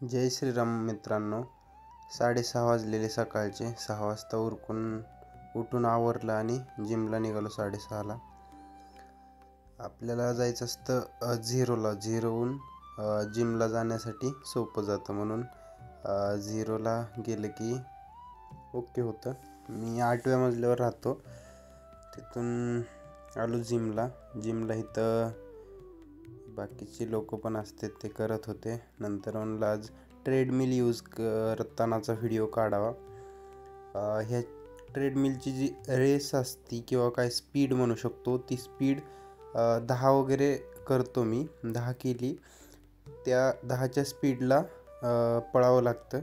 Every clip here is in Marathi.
जय श्रीराम मित्रांनो. 6:30 वाजलेले सकाळचे. 6 वाजता उठून आवरलं आणि जिमला निघालो 6:30ला. आपल्याला जायचं असतं झिरोला. झिरोहून जिमला जाण्यासाठी सोपं जातं, म्हणून झिरोला गेलं की ओके होतं. मी 8व्या मजल्यावर राहतो. तिथून आलो जिमला इथं बाकीचे लोक पण असतात, ते करत होते. नंतर म्हणलं आज ट्रेडमिल यूज करतानाचा व्हिडिओ काढावा. ह्या ट्रेडमिलची जी रेस असती किंवा काय स्पीड म्हणू शकतो, ती स्पीड 10 वगैरे करतो मी. 10 केली, त्या 10च्या स्पीडला पळावं लागतं.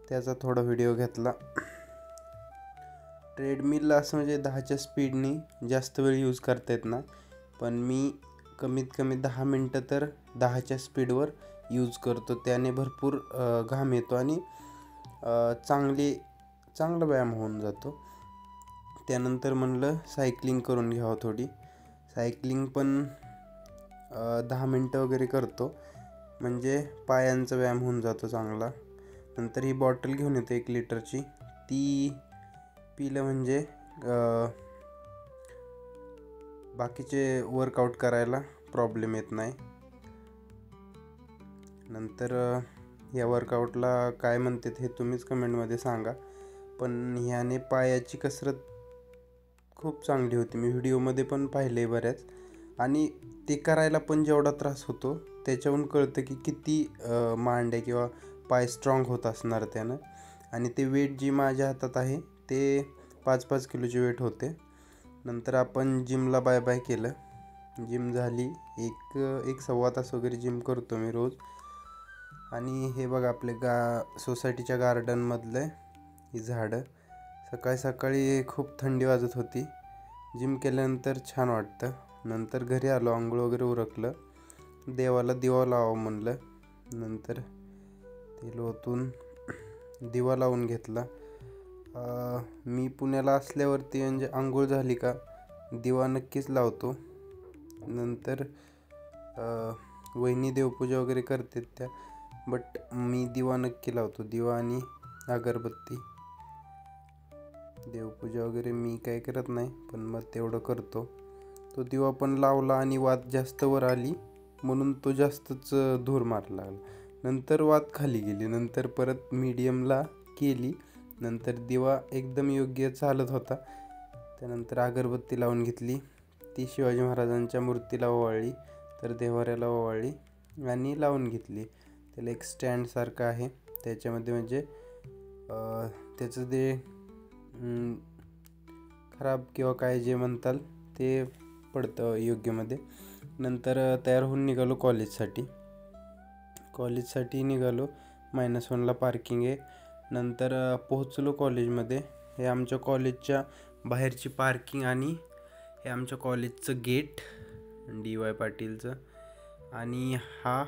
त्याचा थोडा व्हिडिओ घेतला. ट्रेडमिलला असं म्हणजे 10च्या स्पीडनी जास्त वेळ यूज करता येत नाही, पण मी कमीत कमी 10 मिनटं तर 10च्या स्पीडवर यूज करतो. त्याने भरपूर घाम येतो आणि चांगला व्यायाम होऊन जातो. त्यानंतर म्हणलं सायकलिंग करून घ्यावं थोडी. सायकलिंग पण 10 मिनटं वगैरे करतो, म्हणजे पायांचा व्यायाम होऊन जातो चांगला. नंतर ही बॉटल घेऊन येतो 1 लिटरची. ती पिलं म्हणजे बाकीचे वर्कआउट करायला प्रॉब्लेम येत नाही. नंतर या वर्कआउटला काय म्हणतात हे तुम्हीच कमेंटमध्ये सांगा. पण ह्याने पायाची कसरत खूप चांगली होती. मी व्हिडिओमध्ये पण पाहिले बऱ्याच, आणि ते करायला पण जेवढा त्रास होतो त्याच्याहून कळतं की किती मांड्या किंवा पाय स्ट्रॉंग होत असणार त्यानं. आणि ते वेट जी माझ्या हातात आहे ते 5-5 किलोची वेट होते. नंतर आपण जिमला बाय बाय केलं. जिम झाली. एक सव्वा तास वगैरे जिम करतो मी रोज. आणि हे बघा आपले सोसायटीच्या गार्डनमधलं ही झाडं. सकाळी सकाळी खूप थंडी वाजत होती. जिम केल्यानंतर छान वाटतं. नंतर घरी आलो, आंघोळ वगैरे उरकलं. देवाला दिवा लावावं म्हणलं. नंतर तेल ओतून दिवा लावून घेतला. मी पुण्याला असल्यावरती म्हणजे आंघोळ झाली का दिवा नक्कीच लावतो. नंतर वहिनी देवपूजा वगैरे करतात त्या, बट मी दिवा नक्की लावतो. दिवा आणि अगरबत्ती. देवपूजा वगैरे मी काय करत नाही, पण मग तेवढं करतो. तो दिवा पण लावला आणि वात जास्त वर आली म्हणून तो जास्तच धूर मारला लागला. नंतर वात खाली गेली. नंतर परत मीडियमला केली. नंतर दिवा एकदम योग्य चालत होता. त्यानंतर अगरबत्ती लावून घेतली. ती शिवाजी महाराजांच्या मूर्तीला ओवाळली, तर देव्हाऱ्याला ओवाळली आणि लावून घेतली. त्याला एक स्टँडसारखं आहे, त्याच्यामध्ये म्हणजे त्याचं ते खराब किंवा काय जे म्हणताल ते पडतं योग्यमध्ये. नंतर तयार होऊन निघालो कॉलेजसाठी निघालो. -1ला पार्किंग आहे. नंतर पोहोचलो कॉलेजमध्ये. हे आमच्या कॉलेजच्या बाहेरची पार्किंग आणि हे आमच्या कॉलेजचं गेट DY पाटीलचं. आणि हा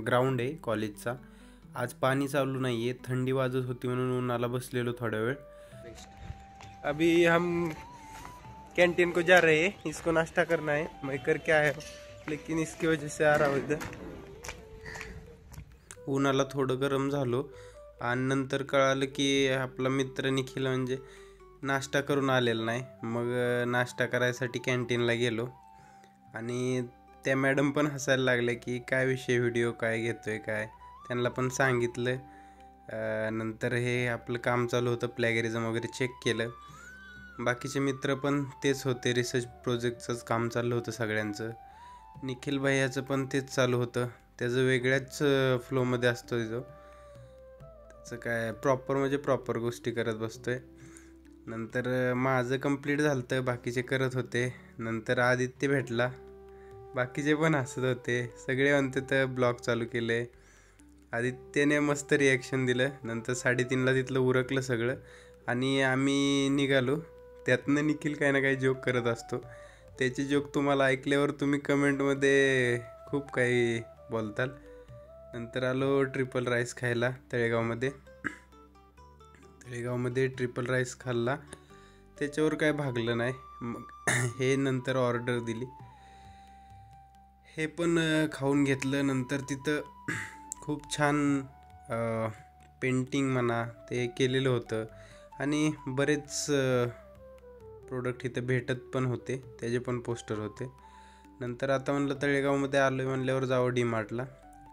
ग्राउंड आहे कॉलेजचा. आज पाणी चालू नाही आहे, थंडी वाजत होती म्हणून उन्हाला बसलेलो थोडा वेळ. अभी हम कैंटीन को जा रहे हैं, इसको नाश्ता करना है. मैं करके आया हूँ, लेकिन इसकी वजह से आ रहा हूँ इधर. उन्हाला थोडं गरम झालो आणि नंतर कळालं की आपला मित्र निखिल म्हणजे नाश्ता करून आलेला नाही. मग नाश्ता करायसाठी कॅन्टीनला गेलो आणि त्या मॅडम पण हसायला लागल्या की काय विषय, व्हिडिओ काय घेतोय काय. त्यांना पण सांगितलं. नंतर हे आपलं काम चालू होतं, प्लॅगरिझम वगैरे चेक केलं. बाकीचे मित्र पण तेच होते, रिसर्च प्रोजेक्टचंच काम चाललं होतं सगळ्यांचं. निखिल भैयाचं पण तेच चालू होतं. त्याचं वेगळ्याच फ्लोमध्ये असतो तो. त्याचं काय प्रॉपर गोष्टी करत बसतोय. नंतर माझं कंप्लीट झालं तर बाकीचे करत होते. नंतर आदित्य भेटला, बाकीचे पण हसत होते. सगळे म्हणते तर ब्लॉग चालू केले. आदित्यने मस्त रिॲक्शन दिलं. नंतर 3:30ला तिथलं उरकलं सगळं आणि आम्ही निघालो. त्यातनं निखिल काही ना काही जोक करत असतो. त्याचे जोक तुम्हाला ऐकल्यावर तुम्ही कमेंटमध्ये खूप काही बोलताल. नंतर आलो ट्रिपल राईस खायला तळेगावमध्ये ट्रिपल राईस खाल्ला. त्याच्यावर काय भागलं नाही. मग हे नंतर ऑर्डर दिली, हे पण खाऊन घेतलं. नंतर तिथं खूप छान पेंटिंग म्हणा ते केलेलं होतं आणि बरेच प्रोडक्ट इथं भेटत पण होते, त्याचे पण पोस्टर होते. नंतर आता म्हणलं तळेगावमध्ये आलो आहे म्हणल्यावर जावं डीमार्टला,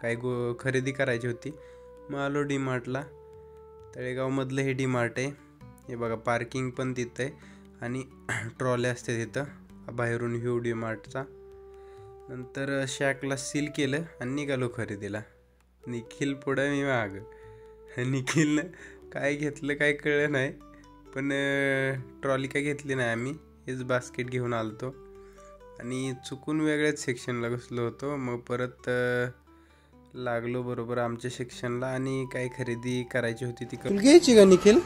काय खरेदी करायची होती. मग आलो डीमार्टला. तळेगावमधलं हे डीमार्ट आहे. हे बघा पार्किंग पण तिथं आहे आणि ट्रॉल्या असते तिथं बाहेरून व्ह्यू डीमार्टचा. नंतर शॅकला सील केलं आणि निघालो खरेदीला. निखिल पुढं मी माग. निखिलनं काय घेतलं काय कळलं नाही, पण ट्रॉली काय घेतली नाही आम्ही, हेच बास्केट घेऊन आलतो आणि चुकून वेगळ्याच सेक्शनला घुसलो होतो. मग परत लागलो बरोबर आमच्या सेक्शनला आणि काय खरेदी करायची होती ती घ्यायची का निखिल?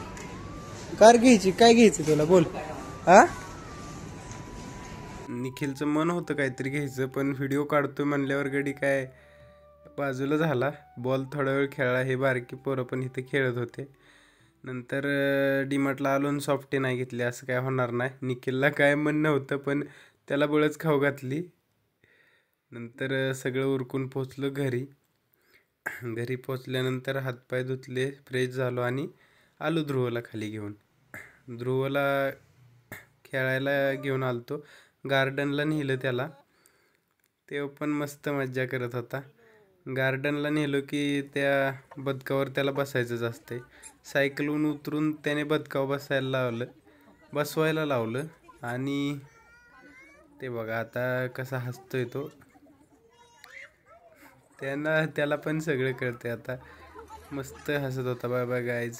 कार घ्यायची, काय घ्यायचं तुला बोल. निखिलचं मन होतं काहीतरी घ्यायचं, पण व्हिडिओ काढतोय म्हणल्यावर गडी काय बाजूला झाला. बॉल थोडा वेळ खेळला, हे बारकी पोरं पण इथे खेळत होते. नंतर डीमार्टला आलो आणि सॉफ्टी नाही घेतली, असं काय होणार नाही. निखिलला काय म्हणणं होतं पण त्याला बळच खाऊ घातली. नंतर सगळं उरकून पोचलो घरी. घरी पोचल्यानंतर हातपाय धुतले, फ्रेश झालो आणि आलो ध्रुवला खाली घेऊन. ध्रुवला खेळायला घेऊन आलतो, गार्डनला नेलं त्याला. ते पण मस्त मज्जा करत होता. गार्डनला नेलो की त्या बदकावर त्याला बसायचंच असते. सायकलहून उतरून त्याने बदकावर बसवायला लावलं आणि ते बघा आता कसा हसतोय तो. त्याला पण सगळं कळतंय आता. मस्त हसत होता. Bye bye guys.